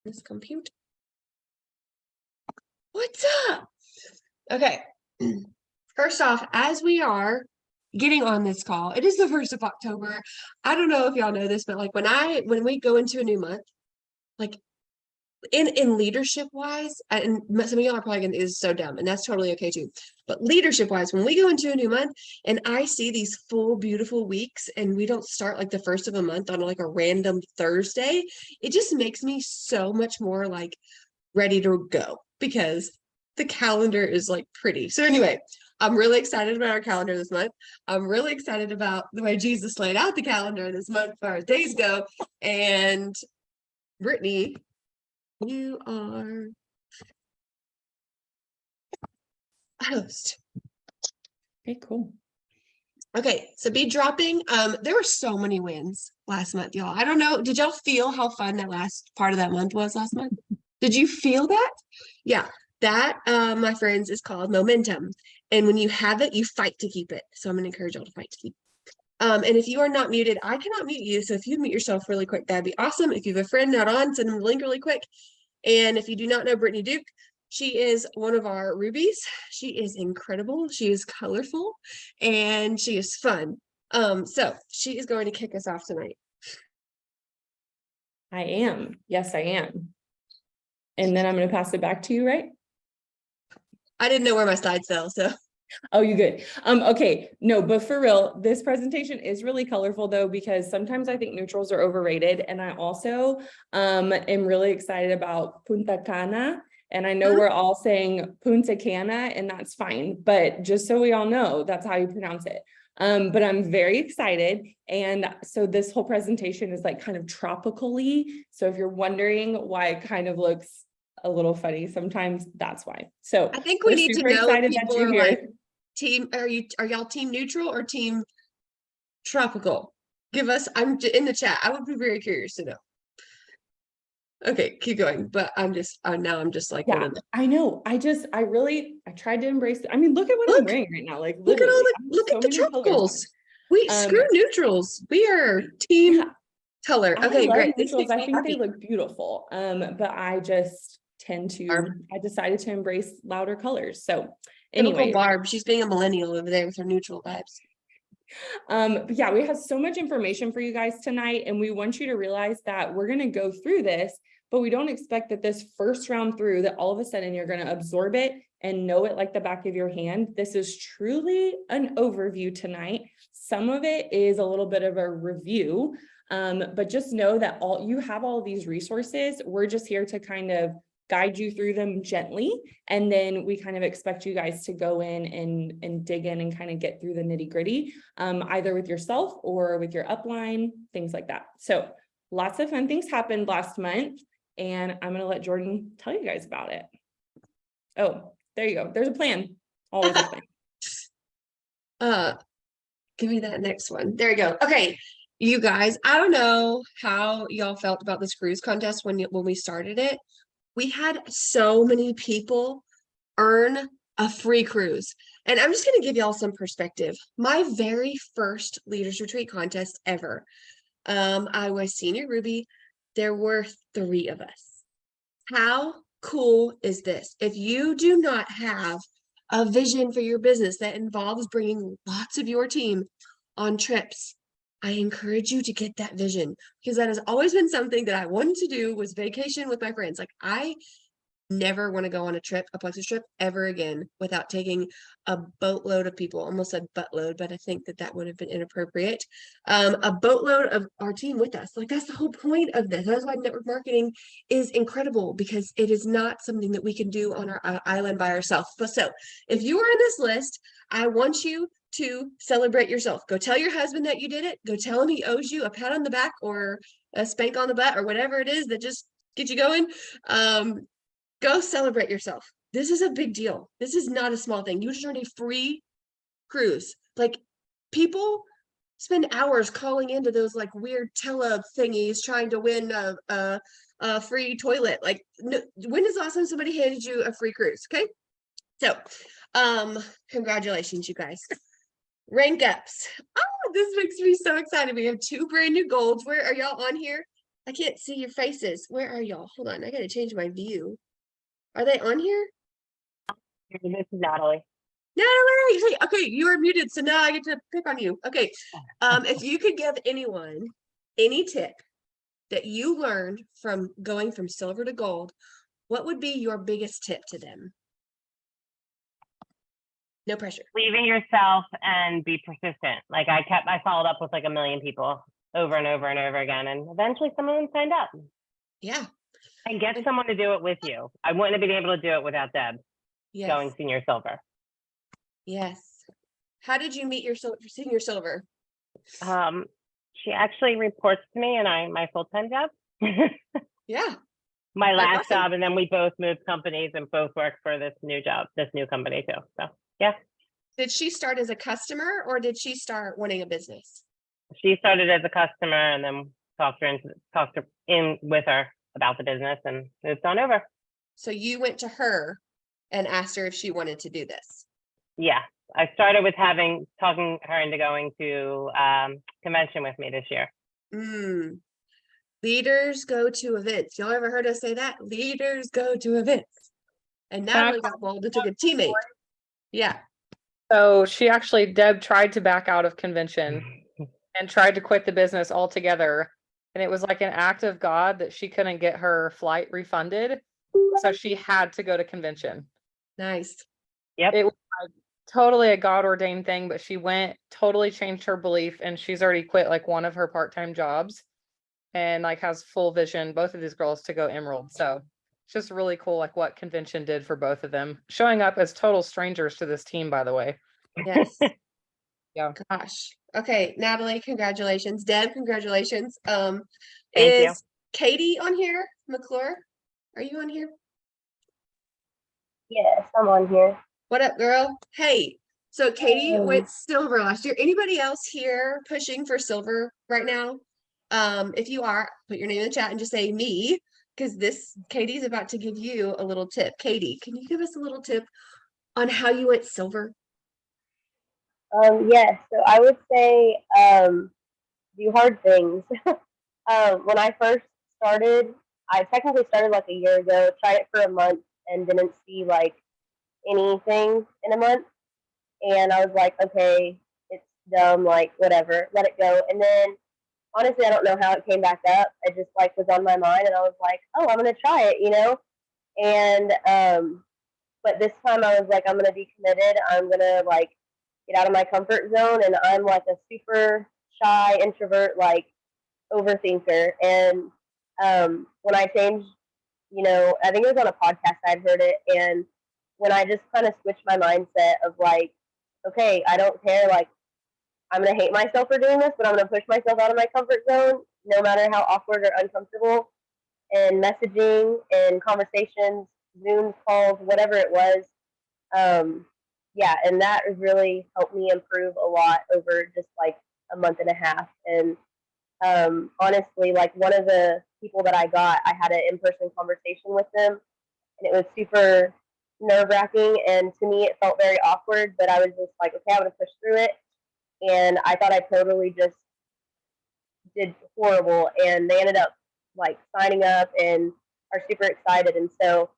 This computer. What's up? Okay. First off, as we are getting on this call, it is the 1st of October. I don't know if y'all know this, but like when we go into a new month, like in leadership wise, and some of y'all are probably going is so dumb, and that's totally okay too. But leadership wise, when we go into a new month and I see these full beautiful weeks and we don't start like the first of a month on like a random Thursday, it just makes me so much more like ready to go because the calendar is like pretty. So anyway, I'm really excited about our calendar this month. I'm really excited about the way Jesus laid out the calendar this month as far as days go. And Brittany, you are host. Okay, cool. Okay, so be dropping. There were so many wins last month, y'all. I don't know. Did y'all feel how fun that last part of that month was last month? Did you feel that? Yeah, that, my friends, is called momentum. And when you have it, you fight to keep it. So I'm gonna encourage y'all to fight to keep. And if you are not muted, I cannot mute you. So if you mute yourself really quick, that'd be awesome. If you have a friend not on, send them the link really quick. And if you do not know Brittany Duke, she is one of our rubies. She is incredible. She is colorful and she is fun. So she is going to kick us off tonight. I am. Yes, I am. And then I'm going to pass it back to you, right? I didn't know where my slides fell, so. Oh, you good. Okay. No, but for real, this presentation is really colorful though, because sometimes I think neutrals are overrated. And I also am really excited about Punta Cana. And I know we're all saying Punta Cana, and that's fine. But just so we all know, that's how you pronounce it. But I'm very excited. And so this whole presentation is like kind of tropically. So if you're wondering why it kind of looks a little funny sometimes, that's why. So I think we need to know if people are here. like team, are y'all team neutral or team tropical? Give us, I'm in the chat. I would be very curious to know. Okay, keep going. But I'm just like, yeah, I know. I tried to embrace it. I mean, look at what I'm wearing right now. Like, look at all the look at the tropicals. We screw neutrals. We are team color. Okay, great. Neutrals. I think they look beautiful. But I just tend to, I decided to embrace louder colors. So anyway, Barb, she's being a millennial over there with her neutral vibes. But yeah, we have so much information for you guys tonight, and we want you to realize that we're going to go through this, but we don't expect that this first round through that all of a sudden you're going to absorb it and know it like the back of your hand. This is truly an overview tonight. Some of it is a little bit of a review, but just know that you have all these resources. We're just here to kind of guide you through them gently. And then we kind of expect you guys to go in and dig in and kind of get through the nitty gritty, either with yourself or with your upline, things like that. So lots of fun things happened last month, and I'm going to let Jordan tell you guys about it. Oh, there you go. There's a plan. Always a plan. Give me that next one. There you go. Okay. You guys, I don't know how y'all felt about this cruise contest when we started it. We had so many people earn a free cruise. And I'm just going to give y'all some perspective. My very first Leaders Retreat contest ever. I was Senior Ruby. There were 3 of us. How cool is this? If you do not have a vision for your business that involves bringing lots of your team on trips, I encourage you to get that vision, because that has always been something that I wanted to do, was vacation with my friends. Like, I never want to go on a Plexus trip ever again without taking a boatload of people. Almost said buttload, but I think that would have been inappropriate. A boatload of our team with us. Like, that's the whole point of this. That's why network marketing is incredible, because it is not something that we can do on our island by ourselves. But so if you are on this list, I want you to celebrate yourself. Go tell your husband that you did it. Go tell him he owes you a pat on the back or a spank on the butt or whatever it is that just gets you going. Go celebrate yourself. This is a big deal. This is not a small thing. You just earned a free cruise. Like, people spend hours calling into those like weird tele thingies trying to win a free toilet. Like, no, when is the last time somebody handed you a free cruise? Okay. So, congratulations, you guys. Rank ups. Oh, this makes me so excited. We have 2 brand new golds. Where are y'all on here? I can't see your faces. Where are y'all? Hold on, I gotta change my view. Are they on here? This is Natalie. No, wait. Hey, okay, you are muted, so now I get to pick on you. Okay. If you could give anyone any tip that you learned from going from silver to gold, what would be your biggest tip to them? No pressure. Believe in yourself and be persistent. Like I followed up with like a million people over and over and over again, and eventually someone signed up. Yeah. And get someone to do it with you. I wouldn't have been able to do it without Deb Yes. going senior silver. Yes. How did you meet your senior silver? She actually reports to me in my full-time job. Yeah. My That's last awesome. job, and then we both moved companies and both work for this new job, this new company too. So yeah. Did she start as a customer or did she start wanting a business? She started as a customer and then talked her in with her about the business and moved on over. So you went to her and asked her if she wanted to do this. Yeah. I started with talking her into going to convention with me this year. Leaders go to events. Y'all ever heard us say that? Leaders go to events. And Natalie got bold and took a teammate. Yeah. So Deb tried to back out of convention and tried to quit the business altogether. And it was like an act of God that she couldn't get her flight refunded. So she had to go to convention. Nice. Yep. It was like totally a God ordained thing, but she went, totally changed her belief, and she's already quit like one of her part-time jobs and like has full vision, both of these girls, to go Emerald. So it's just really cool, like what convention did for both of them, showing up as total strangers to this team, by the way. Yes. Yeah. Gosh. Okay, Natalie, congratulations. Deb, congratulations. Thank Is you. Katie on here? McClure? Are you on here? Yes, I'm on here. What up, girl? Hey, so Katie went silver last year. Anybody else here pushing for silver right now? If you are, put your name in the chat and just say me, because Katie's about to give you a little tip. Katie, can you give us a little tip on how you went silver? Yes, so I would say do hard things. When I first started, I technically started like a year ago, tried it for a month and didn't see like anything in a month. And I was like, okay, it's dumb, like whatever, let it go. And then honestly, I don't know how it came back up. It just like was on my mind and I was like, oh, I'm gonna try it, you know? And but this time I was like, I'm gonna be committed. I'm gonna like get out of my comfort zone, and I'm like a super shy introvert, like overthinker. And when I changed, you know, I think it was on a podcast I'd heard it, and when I just kind of switched my mindset of like, okay, I don't care, like I'm gonna hate myself for doing this, but I'm gonna push myself out of my comfort zone, no matter how awkward or uncomfortable. And messaging and conversations, Zoom calls, whatever it was, yeah, and that has really helped me improve a lot over just like a month and a half. And honestly, like one of the people that I had an in-person conversation with them, and it was super nerve-wracking. And to me, it felt very awkward. But I was just like, okay, I'm gonna push through it. And I thought I totally just did horrible. And they ended up like signing up and are super excited. And so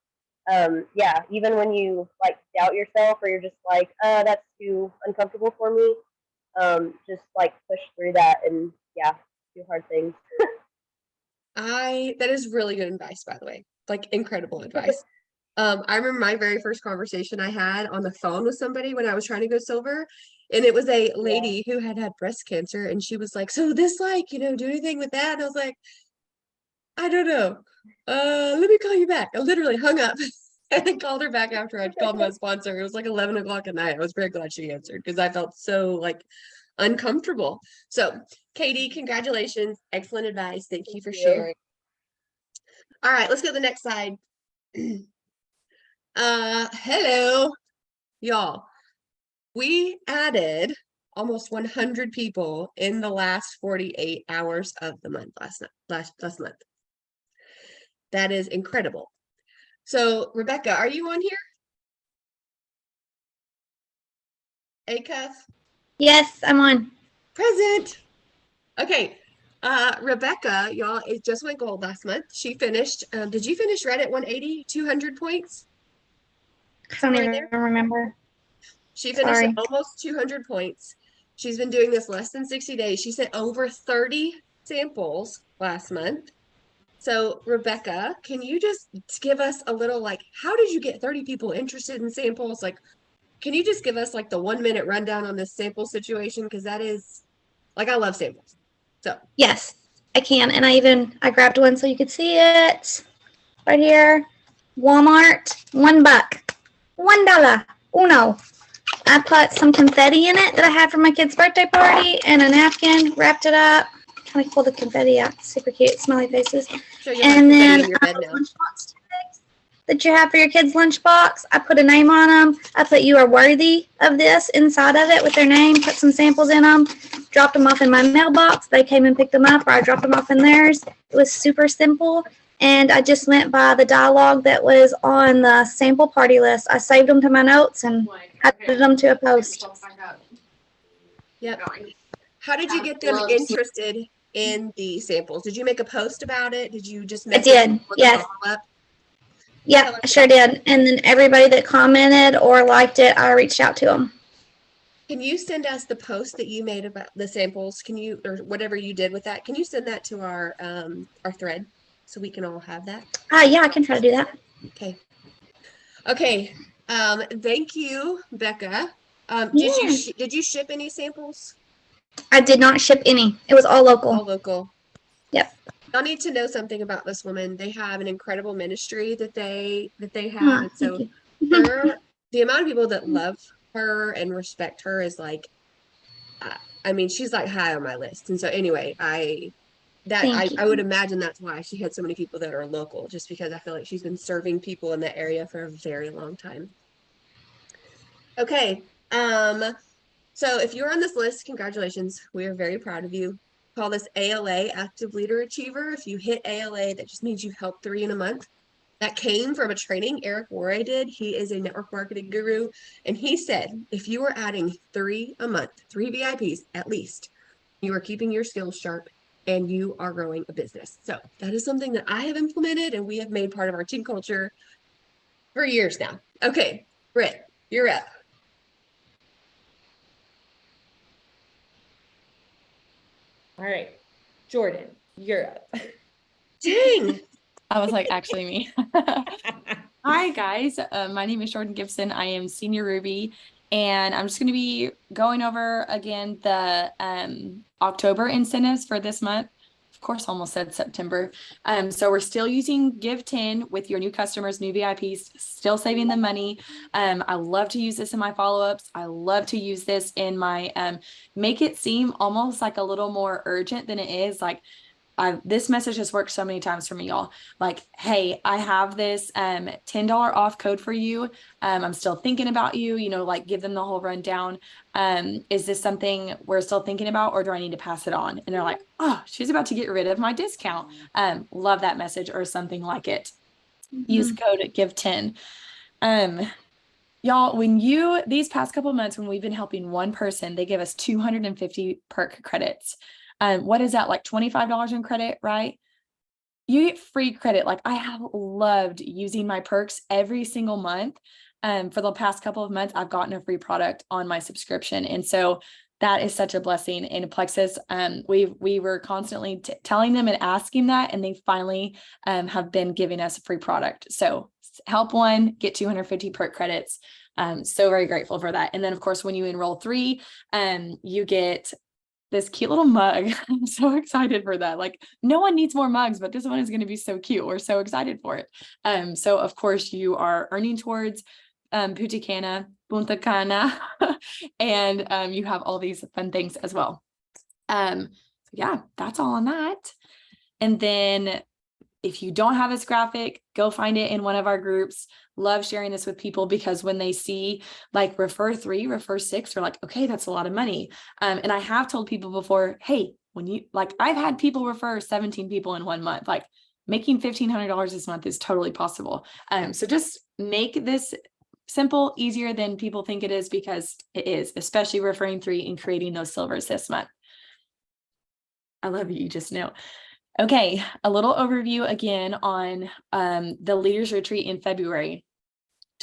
yeah, even when you like doubt yourself or you're just like, that's too uncomfortable for me, just like push through that and yeah, do hard things. That is really good advice, by the way. Like incredible advice. I remember my very first conversation I had on the phone with somebody when I was trying to go silver, and it was a lady who had breast cancer, and she was like, "So this, like, you know, do anything with that?" And I was like, "I don't know. Let me call you back." I literally hung up and then called her back after I called my sponsor. It was like 11 o'clock at night. I was very glad she answered because I felt so like uncomfortable. So, Katie, congratulations. Excellent advice. Thank you for sharing. All right, let's go to the next slide. Hello, y'all. We added almost 100 people in the last 48 hours of the month last month. That is incredible. So, Rebecca, are you on here? Acuff? Yes, I'm on. Present. Okay. Rebecca, y'all, it just went gold last month. She finished, did you finish right at 180, 200 points? I don't Somewhere in even there? remember. She finished at Sorry. almost 200 points. She's been doing this less than 60 days. She sent over 30 samples last month. So, Rebecca, can you just give us a little like, how did you get 30 people interested in samples? Like, can you just give us like the 1 minute rundown on this sample situation? Because that is like, I love samples. So, Yes, I can. And I grabbed one so you could see it right here. Walmart, $1, $1, uno. I put some confetti in it that I had for my kid's birthday party and a napkin, wrapped it up. Kind of pull the confetti out. Super cute, smiley faces. so you'll have And confetti then in your bed now. lunchbox tags that you have for your kid's lunchbox. I put a name on them. I put "You are worthy of this" inside of it with their name. Put some samples in them. Dropped them off in my mailbox. They came and picked them up, or I dropped them off in theirs. It was super simple. And I just went by the dialogue that was on the sample party list. I saved them to my notes and added them to a post. Yep. How did you get them interested in the samples? Did you make a post about it? Did you just I message did, them with a yes. follow-up? Yep, I sure did. And then everybody that commented or liked it, I reached out to them. Can you send us the post that you made about the samples? Can you, or whatever you did with that? Can you send that to our thread so we can all have that? Yeah, I can try to do that. Okay. Okay. Thank you, Becca. Yeah. Did you ship any samples? I did not ship any. It was all local. All local. Yep. Y'all need to know something about this woman. They have an incredible ministry that they have, Huh, and so thank you. the amount of people that love her and respect her is like, I mean, she's like high on my list. And so anyway, I Thank you. would imagine that's why she had so many people that are local, just because I feel like she's been serving people in that area for a very long time. Okay. So if you're on this list, congratulations. We are very proud of you. Call this ALA, Active Leader Achiever. If you hit ALA, that just means you've helped 3 in a month. That came from a training Eric Worre did. He is a network marketing guru. And he said, if you are adding 3 a month, 3 VIPs at least, you are keeping your skills sharp and you are growing a business. So that is something that I have implemented and we have made part of our team culture for years now. Okay, Britt, you're up. All right, Jordan, you're up. Dang. I was like, actually me. Hi guys, my name is Jordan Gibson. I am Senior Ruby, and I'm just going to be going over again the October incentives for this month. Of course, almost said September. So we're still using Give 10 with your new customers, new VIPs, still saving them money. I love to use this in my follow-ups. I love to use this in my make it seem almost like a little more urgent than it is. Like, this message has worked so many times for me, y'all. Like, hey, I have this $10 off code for you. I'm still thinking about you, like give them the whole rundown. Is this something we're still thinking about, or do I need to pass it on? And they're like, oh, she's about to get rid of my discount. Love that message, or something like it. Use code GIVE10. Y'all, these past couple of months, when we've been helping one person, they give us 250 perk credits. What is that, like $25 in credit, right? You get free credit. Like, I have loved using my perks every single month. For the past couple of months, I've gotten a free product on my subscription. And so that is such a blessing. In Plexus, we were constantly telling them and asking that, and they finally have been giving us a free product. So help one, get 250 perk credits. So very grateful for that. And then of course, when you enroll 3, you get this cute little mug. I'm so excited for that. Like, no one needs more mugs, but this one is going to be so cute. We're so excited for it. So of course you are earning towards Punta Cana, and you have all these fun things as well. So yeah, that's all on that. And then if you don't have this graphic, go find it in one of our groups. Love sharing this with people, because when they see like refer 3, refer 6, they're like, okay, that's a lot of money. And I have told people before, hey, I've had people refer 17 people in 1 month, like making $1,500 this month is totally possible. So just make this simple, easier than people think it is, because it is, especially referring 3 and creating those silvers this month. I love you. You just know. Okay, a little overview again on the Leaders Retreat in February.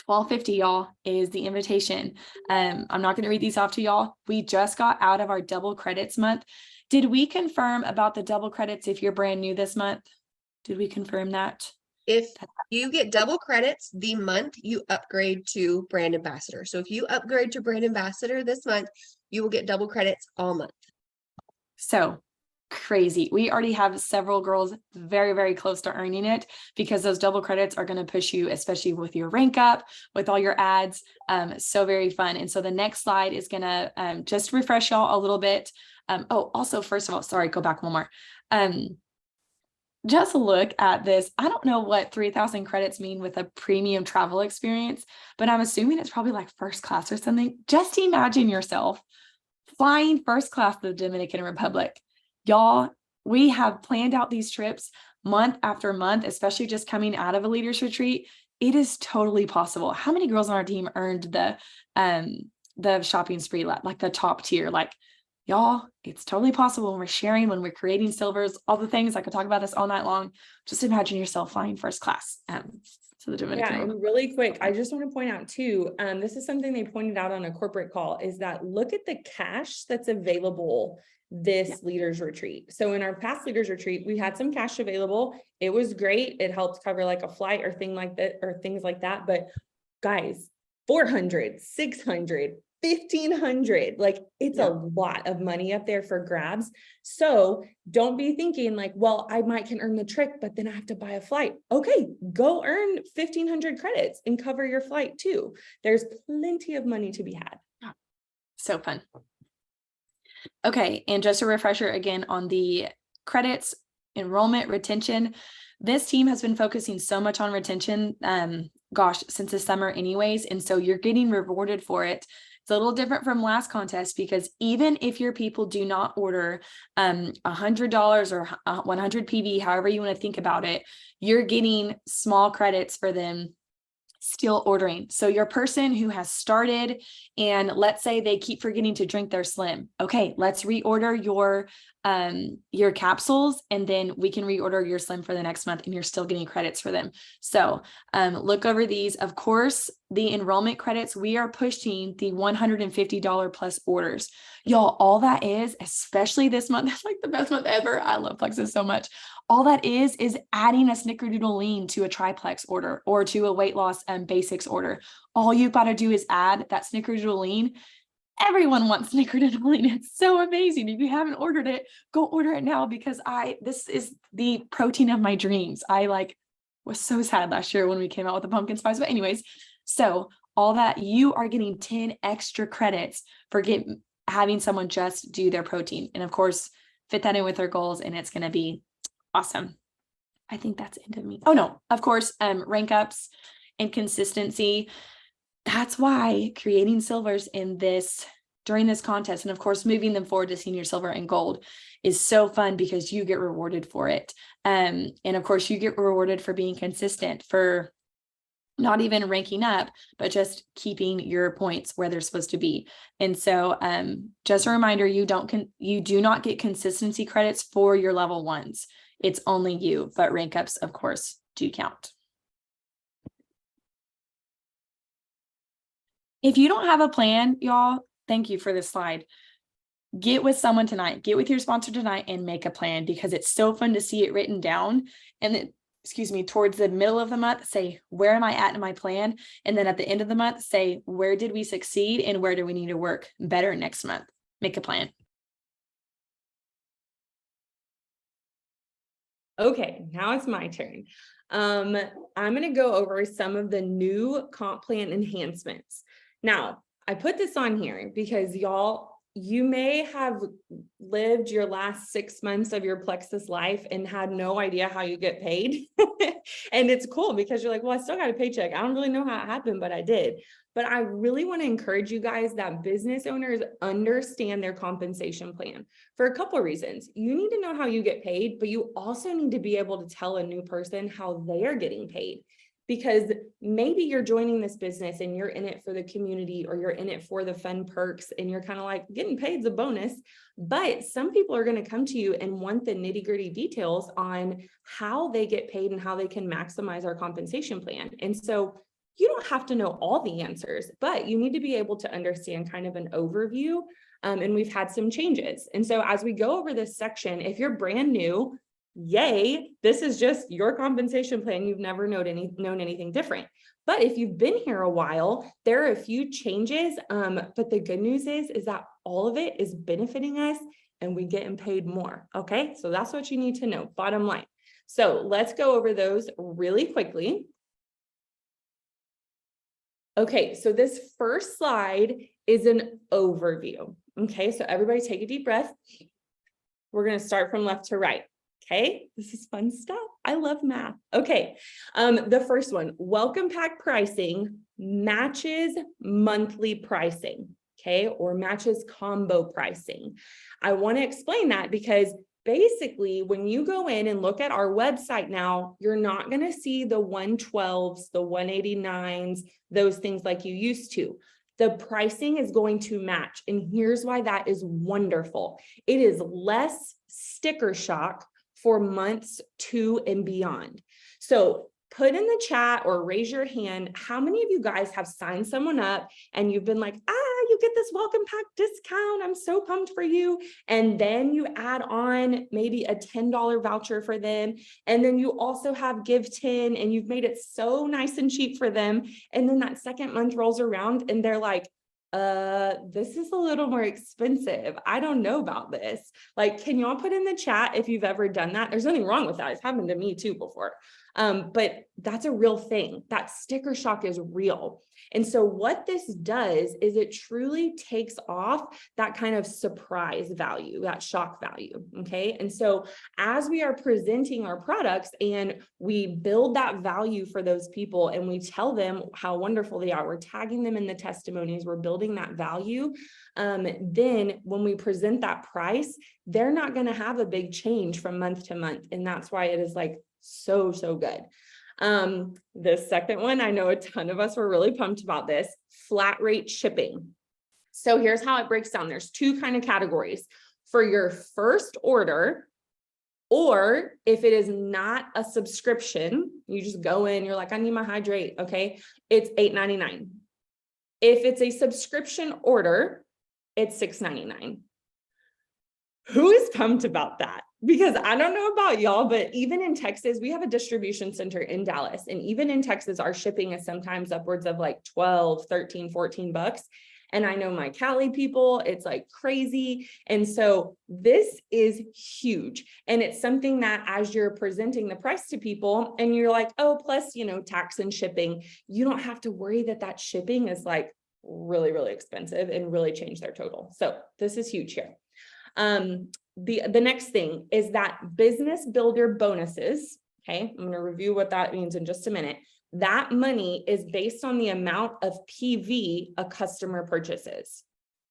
1250, y'all, is the invitation. I'm not going to read these off to y'all. We just got out of our double credits month. Did we confirm about the double credits if you're brand new this month? Did we confirm that? If you get double credits the month you upgrade to brand ambassador. So if you upgrade to brand ambassador this month, you will get double credits all month. So crazy. We already have several girls very, very close to earning it because those double credits are going to push you, especially with your rank up, with all your ads. So very fun. And so the next slide is going to just refresh y'all a little bit. Oh, also, first of all, sorry, go back one more. Just look at this. I don't know what 3,000 credits mean with a premium travel experience, but I'm assuming it's probably like first class or something. Just imagine yourself flying first class to the Dominican Republic. Y'all, we have planned out these trips month after month, especially just coming out of a leaders retreat. It is totally possible. How many girls on our team earned the shopping spree, like the top tier? Like, y'all, it's totally possible when we're sharing, when we're creating silvers, all the things. I could talk about this all night long. Just imagine yourself flying first class to the Dominican Republic. And really quick, I just want to point out too, this is something they pointed out on a corporate call, is that look at the cash that's available this leaders retreat. So in our past leaders retreat, we had some cash available. It was great. It helped cover like a flight or thing like that, or things like that. But guys, 400, 600, 1,500, like it's a lot of money up there for grabs. So don't be thinking like, well, I can earn the trick, but then I have to buy a flight. Okay, go earn 1,500 credits and cover your flight too. There's plenty of money to be had. So fun. Okay, and just a refresher again on the credits, enrollment, retention. This team has been focusing so much on retention, since the summer anyways, and so you're getting rewarded for it. It's a little different from last contest because even if your people do not order $100 or 100 PV, however you want to think about it, you're getting small credits for them still ordering. So your person who has started and let's say they keep forgetting to drink their slim. Okay, let's reorder your capsules and then we can reorder your slim for the next month and you're still getting credits for them. So look over these. Of course, the enrollment credits, we are pushing the $150 plus orders. Y'all, all that is, especially this month, that's like the best month ever. I love Plexus so much. All that is adding a snickerdoodle lean to a triplex order or to a weight loss basics order. All you've got to do is add that snickerdoodle lean. Everyone wants snickerdoodle lean. It's so amazing. If you haven't ordered it, go order it now because this is the protein of my dreams. I was so sad last year when we came out with the pumpkin spice. But anyways, so all that, you are getting 10 extra credits for having someone just do their protein. And of course, fit that in with their goals and it's going to be awesome. I think that's end of me. Oh no, of course, rank ups and consistency. That's why creating silvers during this contest, and of course, moving them forward to senior silver and gold is so fun because you get rewarded for it. And of course, you get rewarded for being consistent, for not even ranking up, but just keeping your points where they're supposed to be. And so just a reminder, you do not get consistency credits for your level ones. It's only you, but rank ups, of course, do count. If you don't have a plan, y'all, thank you for this slide. Get with someone tonight, get with your sponsor tonight and make a plan because it's so fun to see it written down. And then, towards the middle of the month, say, where am I at in my plan? And then at the end of the month, say, where did we succeed and where do we need to work better next month? Make a plan. Okay, now it's my turn. I'm going to go over some of the new comp plan enhancements. Now, I put this on here because y'all, you may have lived your last 6 months of your Plexus life and had no idea how you get paid. And it's cool because you're like, well, I still got a paycheck. I don't really know how it happened, but I did. But I really want to encourage you guys that business owners understand their compensation plan for a couple of reasons. You need to know how you get paid, but you also need to be able to tell a new person how they are getting paid. because maybe you're joining this business and you're in it for the community, or you're in it for the fun perks, and you're kind of like, getting paid is a bonus. But some people are going to come to you and want the nitty-gritty details on how they get paid and how they can maximize our compensation plan. And so you don't have to know all the answers, but you need to be able to understand kind of an overview. And we've had some changes. And so as we go over this section, if you're brand new, yay, this is just your compensation plan. You've never known anything different. But if you've been here a while, there are a few changes. But the good news is that all of it is benefiting us and we getting paid more. Okay, so that's what you need to know, bottom line. So let's go over those really quickly. Okay, so this first slide is an overview. Okay, so everybody take a deep breath. We're going to start from left to right. Okay, this is fun stuff. I love math. Okay, the first one, welcome pack pricing matches monthly pricing, okay, or matches combo pricing. I want to explain that because basically, when you go in and look at our website now, you're not going to see the 112s, the 189s, those things like you used to. The pricing is going to match. And here's why that is wonderful. It is less sticker shock for months 2 and beyond. So put in the chat or raise your hand. How many of you guys have signed someone up and you've been like, you get this welcome pack discount. I'm so pumped for you. And then you add on maybe a $10 voucher for them. And then you also have give 10 and you've made it so nice and cheap for them. And then that second month rolls around and they're like, this is a little more expensive. I don't know about this. Like, can y'all put in the chat if you've ever done that? There's nothing wrong with that. It's happened to me too before. But that's a real thing. That sticker shock is real. And so what this does is it truly takes off that kind of surprise value, that shock value. Okay. And so as we are presenting our products and we build that value for those people and we tell them how wonderful they are, we're tagging them in the testimonies, we're building that value. Then when we present that price, they're not going to have a big change from month to month. And that's why it is like so good. The second one, I know a ton of us were really pumped about this, flat rate shipping. So here's how it breaks down. There's 2 kind of categories for your first order, or if it is not a subscription, you just go in, you're like, I need my hydrate. Okay. It's $8.99. If it's a subscription order, it's $6.99. Who is pumped about that? Because I don't know about y'all, but even in Texas, we have a distribution center in Dallas. And even in Texas, our shipping is sometimes upwards of like 12, 13, 14 bucks. And I know my Cali people, it's like crazy. And so this is huge. And it's something that as you're presenting the price to people and you're like, oh, plus, tax and shipping, you don't have to worry that that shipping is like really expensive and really change their total. So this is huge here. The next thing is that business builder bonuses. Okay. I'm going to review what that means in just a minute. That money is based on the amount of PV a customer purchases.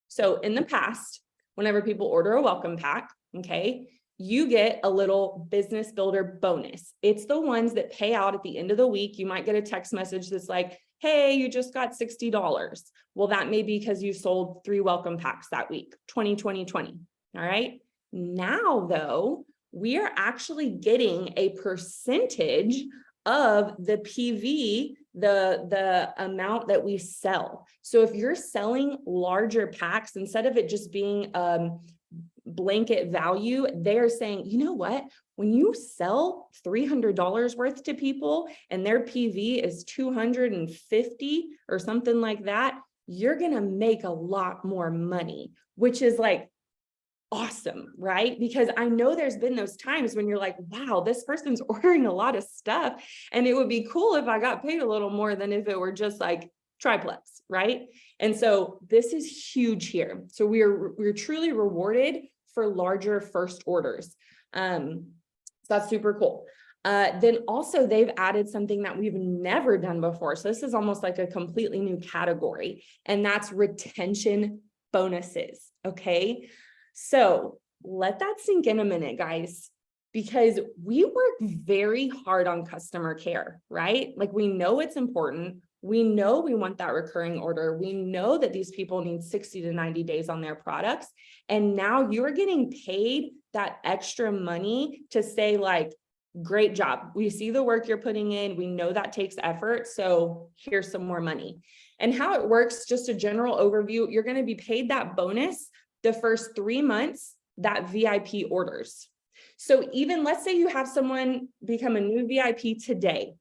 So in the past, whenever people order a welcome pack, okay, you get a little business builder bonus. It's the ones that pay out at the end of the week. You might get a text message that's like, hey, you just got $60. Well, that may be because you sold 3 welcome packs that week, 20. All right. Now, though, we are actually getting a percentage of the PV, the amount that we sell. So if you're selling larger packs, instead of it just being blanket value, they're saying, you know what, when you sell $300 worth to people and their PV is 250 or something like that, you're going to make a lot more money, which is like awesome, right? Because I know there's been those times when you're like, wow, this person's ordering a lot of stuff. And it would be cool if I got paid a little more than if it were just like triplex, right? And so this is huge here. So we're truly rewarded for larger first orders. So that's super cool. Then also they've added something that we've never done before. So this is almost like a completely new category, and that's retention bonuses. Okay. So let that sink in a minute, guys, because we work very hard on customer care, right? Like we know it's important. We know we want that recurring order. We know that these people need 60 to 90 days on their products. And now you're getting paid that extra money to say like, great job. We see the work you're putting in. We know that takes effort. So here's some more money. And how it works, just a general overview, you're going to be paid that bonus the first 3 months that VIP orders. So even let's say you have someone become a new VIP today,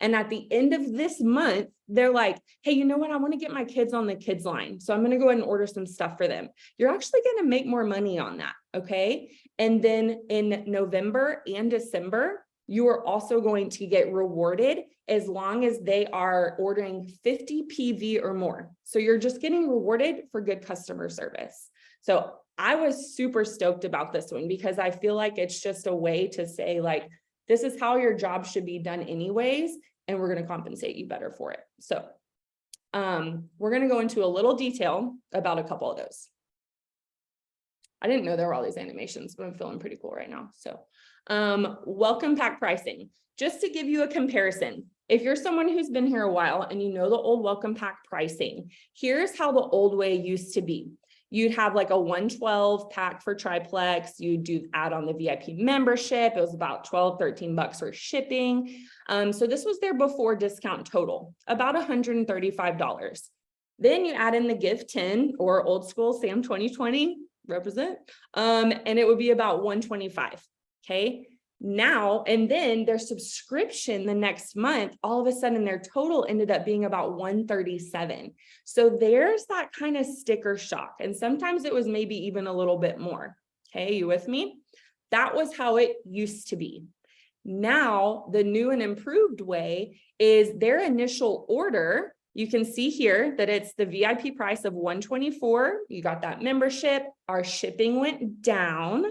and at the end of this month, they're like, hey, you know what? I want to get my kids on the kids line. So I'm going to go ahead and order some stuff for them. You're actually going to make more money on that. Okay. And then in November and December, you are also going to get rewarded as long as they are ordering 50 PV or more. So you're just getting rewarded for good customer service. So I was super stoked about this one because I feel like it's just a way to say like, this is how your job should be done anyways, and we're going to compensate you better for it. So we're going to go into a little detail about a couple of those. I didn't know there were all these animations, but I'm feeling pretty cool right now. So welcome pack pricing, just to give you a comparison. If you're someone who's been here a while and you know the old welcome pack pricing, here's how the old way used to be. You'd have like a 112 pack for triplex. You do add on the VIP membership. It was about 12, 13 bucks for shipping. So this was there before discount total, about $135. Then you add in the give 10 or old school Sam 2020 represent, and it would be about 125. Okay. Now, and then their subscription the next month, all of a sudden their total ended up being about 137. So there's that kind of sticker shock. And sometimes it was maybe even a little bit more. Okay, you with me? That was how it used to be. Now, the new and improved way is their initial order. You can see here that it's the VIP price of 124. You got that membership. Our shipping went down.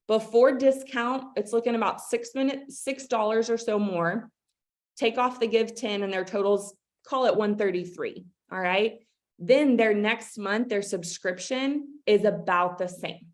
Before discount, it's looking about $6 or so more. Take off the give 10 and their totals, call it 133. All right. Then their next month, their subscription is about the same.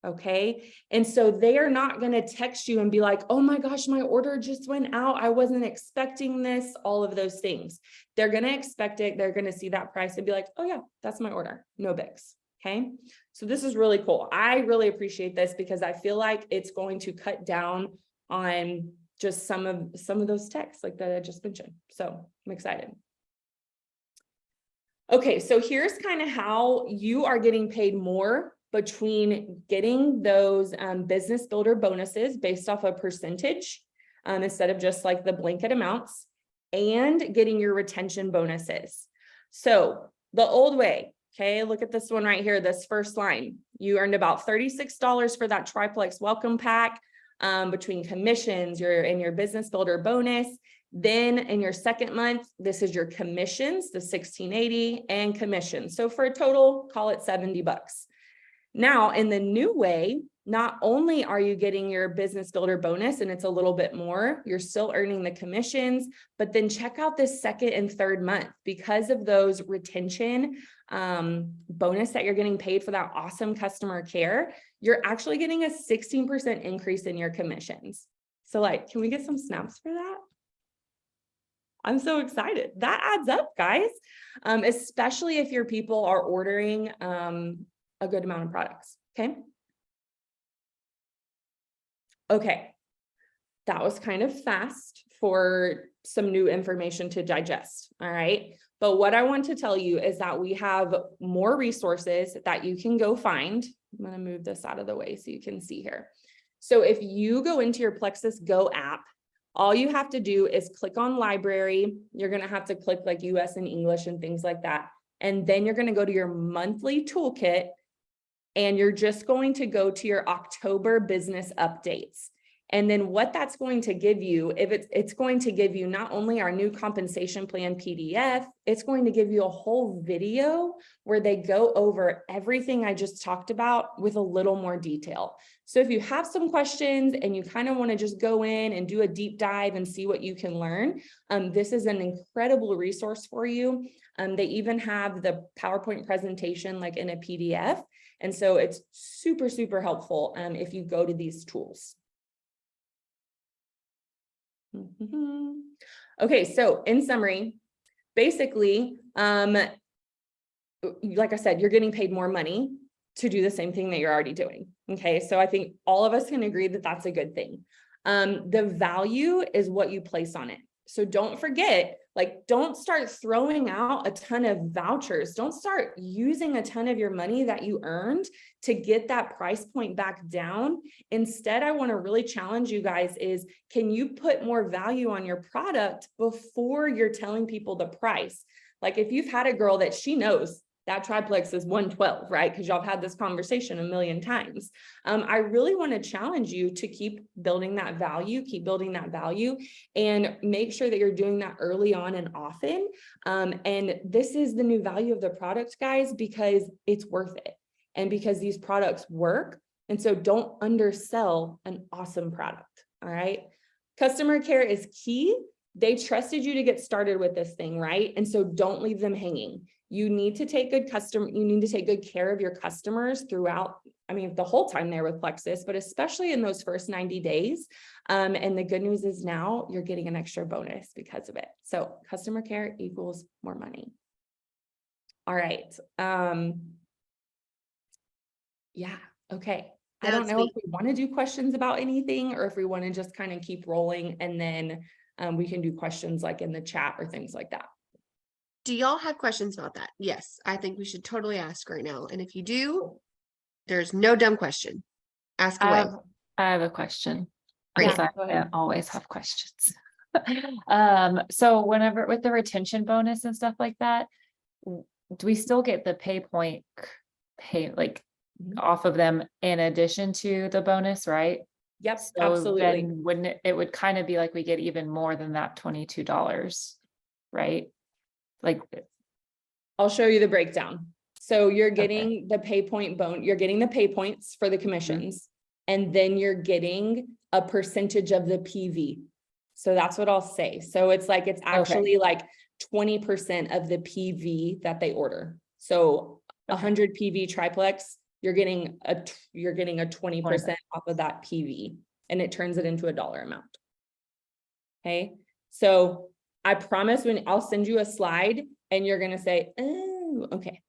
Okay. And so they are not going to text you and be like, oh my gosh, my order just went out. I wasn't expecting this, all of those things. They're going to expect it. They're going to see that price and be like, oh yeah, that's my order. No bigs. Okay. So this is really cool. I really appreciate this because I feel like it's going to cut down on just some of those texts like that I just mentioned. So I'm excited. Okay. So here's kind of how you are getting paid more between getting those business builder bonuses based off a percentage instead of just like the blanket amounts, and getting your retention bonuses. So the old way, okay, look at this one right here, this first line. You earned about $36 for that triplex welcome pack between commissions, your business builder bonus. Then in your second month, this is your commissions, the $16.80 and commissions. So for a total, call it 70 bucks. Now, in the new way, not only are you getting your business builder bonus and it's a little bit more, you're still earning the commissions, but then check out this second and third month because of those retention bonus that you're getting paid for that awesome customer care, you're actually getting a 16% increase in your commissions. So like, can we get some snaps for that? I'm so excited. That adds up, guys, especially if your people are ordering a good amount of products. Okay. Okay. That was kind of fast for some new information to digest. All right. But what I want to tell you is that we have more resources that you can go find. I'm going to move this out of the way so you can see here. So if you go into your Plexus Go app, all you have to do is click on library. You're going to have to click like US and English and things like that. And then you're going to go to your monthly toolkit. And you're just going to go to your October business updates. And then what that's going to give you, if it's going to give you not only our new compensation plan PDF, it's going to give you a whole video where they go over everything I just talked about with a little more detail. So if you have some questions and you kind of want to just go in and do a deep dive and see what you can learn, this is an incredible resource for you. They even have the PowerPoint presentation like in a PDF. And so it's super, super helpful if you go to these tools. Mhm. Okay, so in summary, basically, like I said, you're getting paid more money to do the same thing that you're already doing. Okay, so I think all of us can agree that that's a good thing. The value is what you place on it. So don't forget, like, don't start throwing out a ton of vouchers. Don't start using a ton of your money that you earned to get that price point back down. Instead, I want to really challenge you guys is, can you put more value on your product before you're telling people the price? Like if you've had a girl that she knows that triplex is 112, right? Because y'all have had this conversation a million times. I really want to challenge you to keep building that value, and make sure that you're doing that early on and often. And this is the new value of the product, guys, because it's worth it. And because these products work. And so don't undersell an awesome product. All right. Customer care is key. They trusted you to get started with this thing, right? And so don't leave them hanging. You need to take good care of your customers throughout, I mean, the whole time they're with Plexus, but especially in those first 90 days. And the good news is now you're getting an extra bonus because of it. So customer care equals more money. All right. Yeah. Okay. I don't know if we want to do questions about anything or if we want to just kind of keep rolling and then we can do questions like in the chat or things like that. Do y'all have questions about that? Yes, I think we should totally ask right now. And if you do, there's no dumb question. Ask away. I have a question. Great. Because I always have questions. So whenever with the retention bonus and stuff like that, do we still get the pay point like off of them in addition to the bonus, right? Yep, So absolutely. then wouldn't it would kind of be like we get even more than that $22, right? Like I'll show you the breakdown. So you're getting the pay point you're getting the pay points for the commissions, and then you're getting a percentage of the PV. So that's what I'll say. So it's like, it's actually like 20% of the PV that they order. So 100 PV triplex, you're getting a 20% off of that PV, and it turns it into a dollar amount. Okay. So I promise when I'll send you a slide and you're going to say, oh, okay.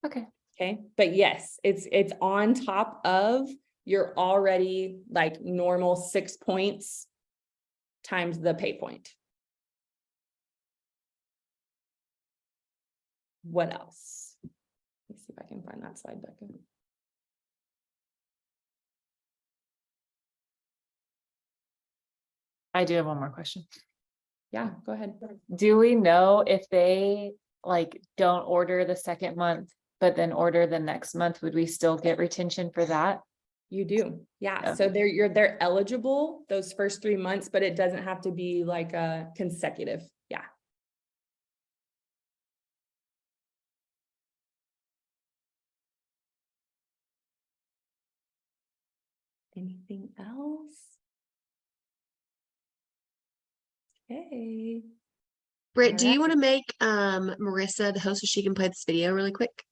Okay. But yes, it's on top of your already like normal 6 points times the pay point. What else? Let's see if I can find that slide back in. I do have one more question. Yeah, go ahead. Do we know if they like don't order the second month, but then order the next month, would we still get retention for that? You do. Yeah. So they're eligible those first 3 months, but it doesn't have to be like a consecutive. Yeah. Anything else? Okay. Britt, do you want to make Marissa the host so she can play this video really quick?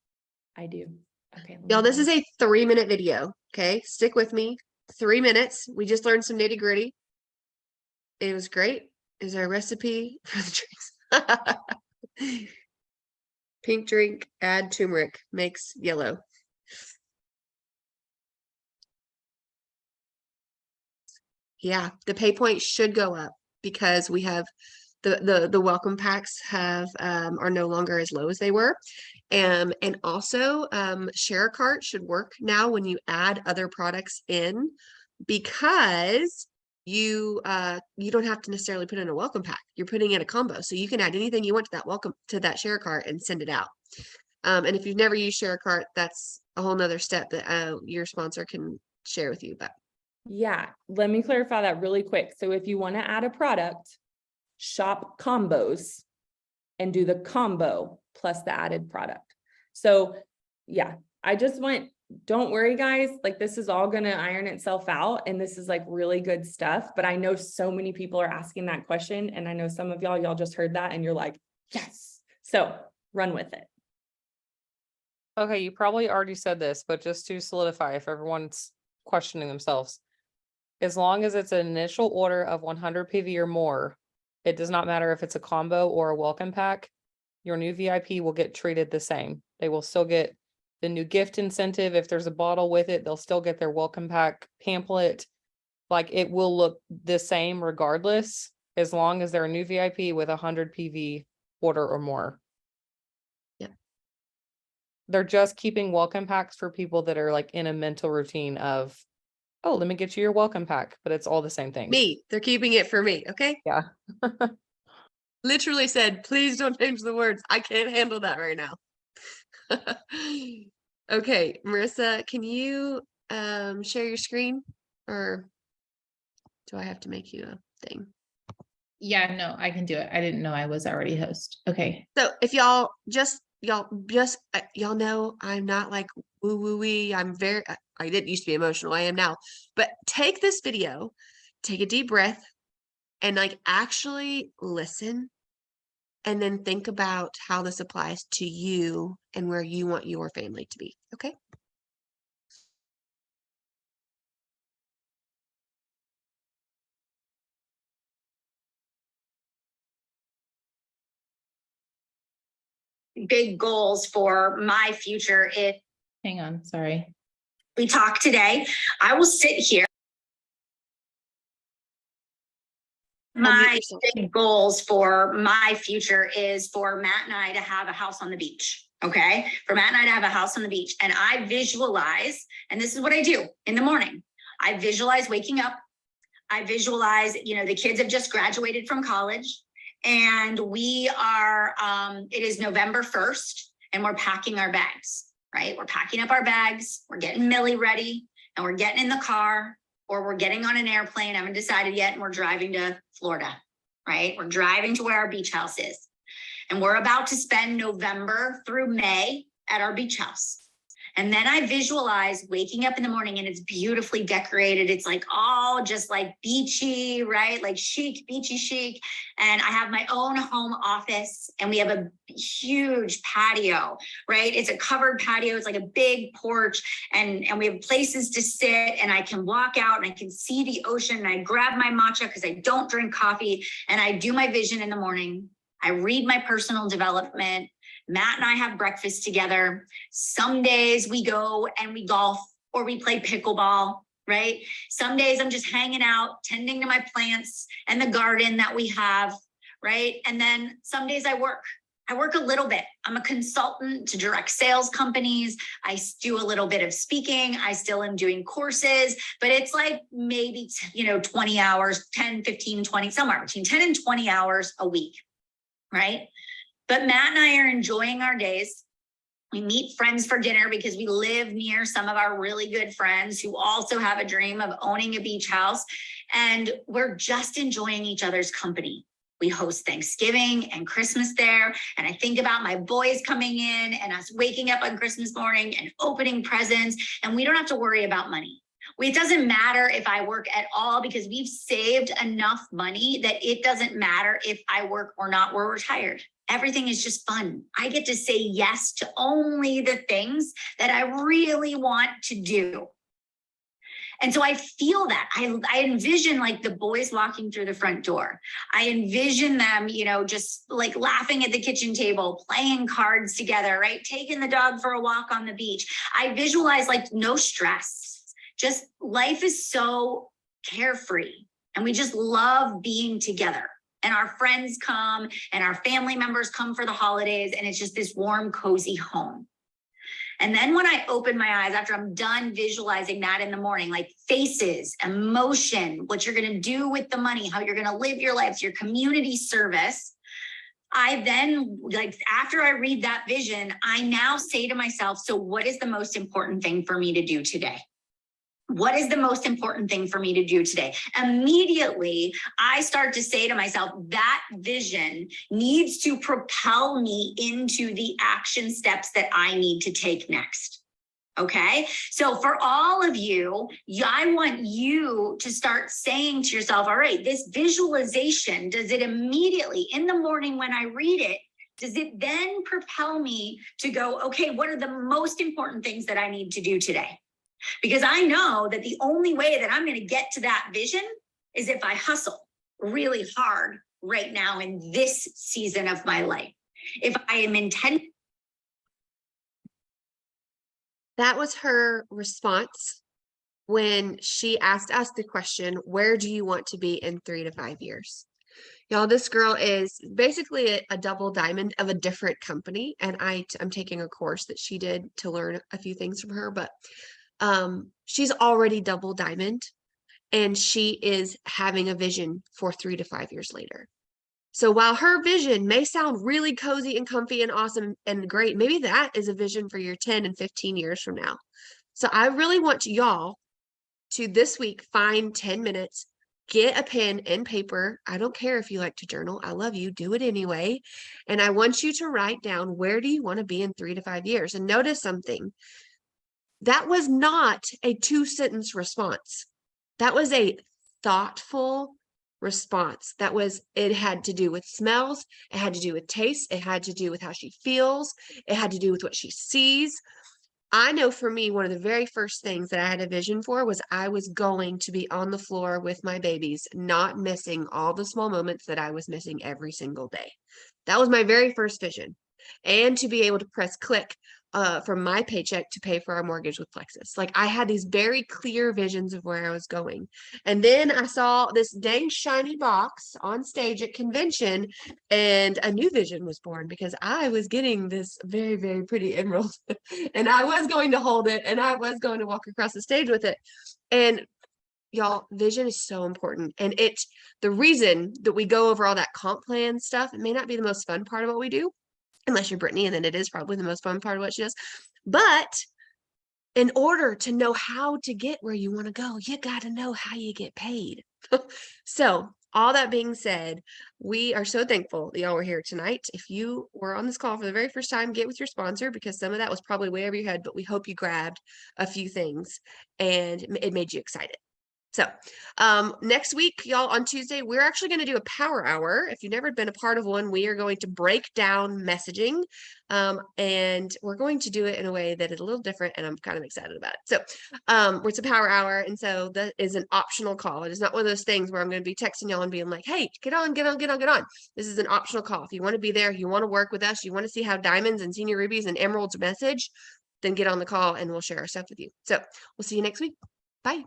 I do. Okay. Y'all, this is a 3-minute video. Okay, stick with me. 3 minutes. We just learned some nitty gritty. It was great. Is there a recipe for the drinks? Pink drink, add turmeric, makes yellow. Yeah, the pay point should go up because we have the welcome packs are no longer as low as they were. And also share a cart should work now when you add other products in, because you don't have to necessarily put in a welcome pack. You're putting in a combo, so you can add anything you want to that share cart and send it out. And if you've never used share cart, that's a whole nother step that your sponsor can share with you. But yeah, let me clarify that really quick. So if you want to add a product, shop combos and do the combo plus the added product. So yeah, don't worry guys, like this is all going to iron itself out, and this is like really good stuff. But I know so many people are asking that question, and I know some of y'all just heard that and you're like, yes. So run with it. Okay, you probably already said this, but just to solidify if everyone's questioning themselves. as long as it's an initial order of 100 PV or more, it does not matter if it's a combo or a welcome pack, your new VIP will get treated the same. They will still get the new gift incentive. If there's a bottle with it, they'll still get their welcome pack pamphlet. Like it will look the same regardless, as long as they're a new VIP with 100 PV order or more. Yep. They're just keeping welcome packs for people that are like in a mental routine of, oh, let me get you your welcome pack, but it's all the same thing. Me, they're keeping it for me. Okay. Yeah. Literally said, please don't change the words. I can't handle that right now. Okay, Marissa, can you share your screen, or do I have to make you a thing? Yeah, no, I can do it. I didn't know I was already host. Okay. So if y'all know I'm not like woo woo wee. I'm very, I didn't used to be emotional. I am now. But take this video, take a deep breath, and like actually listen, and then think about how this applies to you and where you want your family to be. Okay. Big goals for my future. If Hang on. Sorry. we talk today, I will sit here. My big goals for my future is for Matt and I to have a house on the beach. Okay. For Matt and I to have a house on the beach. And I visualize, and this is what I do in the morning. I visualize waking up. I visualize, the kids have just graduated from college. And we are, it is November 1st, and we're packing our bags, right? We're packing up our bags, we're getting Millie ready, and we're getting in the car, or we're getting on an airplane, I haven't decided yet, and we're driving to Florida, right? We're driving to where our beach house is. And we're about to spend November through May at our beach house. And then I visualize waking up in the morning and it's beautifully decorated. It's like all just like beachy, right? Like chic, beachy chic. And I have my own home office and we have a huge patio, right? It's a covered patio. It's like a big porch and we have places to sit and I can walk out and I can see the ocean and I grab my matcha because I don't drink coffee and I do my vision in the morning. I read my personal development. Matt and I have breakfast together. Some days we go and we golf or we play pickleball, right? Some days I'm just hanging out, tending to my plants and the garden that we have, right? And then some days I work a little bit. I'm a consultant to direct sales companies. I do a little bit of speaking. I still am doing courses, but it's like maybe, 20 hours, 10, 15, 20, somewhere between 10 and 20 hours a week, right? But Matt and I are enjoying our days. We meet friends for dinner because we live near some of our really good friends who also have a dream of owning a beach house. And we're just enjoying each other's company. We host Thanksgiving and Christmas there. And I think about my boys coming in and us waking up on Christmas morning and opening presents. And we don't have to worry about money. It doesn't matter if I work at all because we've saved enough money that it doesn't matter if I work or not. We're retired. Everything is just fun. I get to say yes to only the things that I really want to do. And so I feel that I envision like the boys walking through the front door. I envision them, just like laughing at the kitchen table, playing cards together, right? Taking the dog for a walk on the beach. I visualize like no stress. Just life is so carefree and we just love being together. And our friends come and our family members come for the holidays and it's just this warm, cozy home. And then when I open my eyes, after I'm done visualizing that in the morning, like faces, emotion, what you're going to do with the money, how you're going to live your life, your community service. I then, after I read that vision, I now say to myself, so what is the most important thing for me to do today? What is the most important thing for me to do today? Immediately, I start to say to myself, that vision needs to propel me into the action steps that I need to take next. Okay. So for all of you, I want you to start saying to yourself, all right, this visualization, does it immediately in the morning when I read it, does it then propel me to go, okay, what are the most important things that I need to do today? because I know that the only way that I'm going to get to that vision is if I hustle really hard right now in this season of my life. If I am intent. That was her response when she asked us the question, where do you want to be in 3 to 5 years? Y'all, this girl is basically a double diamond of a different company. And I'm taking a course that she did to learn a few things from her, but she's already double diamond and she is having a vision for 3 to 5 years later. So while her vision may sound really cozy and comfy and awesome and great, maybe that is a vision for your 10 and 15 years from now. So I really want y'all to this week find 10 minutes, get a pen and paper. I don't care if you like to journal. I love you. Do it anyway. And I want you to write down, where do you want to be in 3 to 5 years? And notice something. That was not a 2-sentence response. That was a thoughtful response. It had to do with smells. It had to do with taste. It had to do with how she feels. It had to do with what she sees. I know for me, one of the very first things that I had a vision for was I was going to be on the floor with my babies, not missing all the small moments that I was missing every single day. That was my very first vision. And to be able to press click from my paycheck to pay for our mortgage with Plexus. Like, I had these very clear visions of where I was going. And then I saw this dang shiny box on stage at convention, and a new vision was born because I was getting this very, very pretty emerald and I was going to hold it and I was going to walk across the stage with it. And y'all, vision is so important. And the reason that we go over all that comp plan stuff, it may not be the most fun part of what we do, unless you're Brittany, and then it is probably the most fun part of what she does. But in order to know how to get where you want to go, you got to know how you get paid. So all that being said, we are so thankful that y'all were here tonight. If you were on this call for the very first time, get with your sponsor, because some of that was probably way over your head, but we hope you grabbed a few things and it made you excited. So next week, y'all, on Tuesday, we're actually going to do a power hour. If you've never been a part of one, we are going to break down messaging, and we're going to do it in a way that is a little different, and I'm kind of excited about it. So it's a power hour, and so that is an optional call. It is not one of those things where I'm going to be texting y'all and being like, hey, get on. This is an optional call. If you want to be there, you want to work with us, you want to see how diamonds and senior rubies and emeralds message, then get on the call and we'll share our stuff with you. So we'll see you next week. Bye.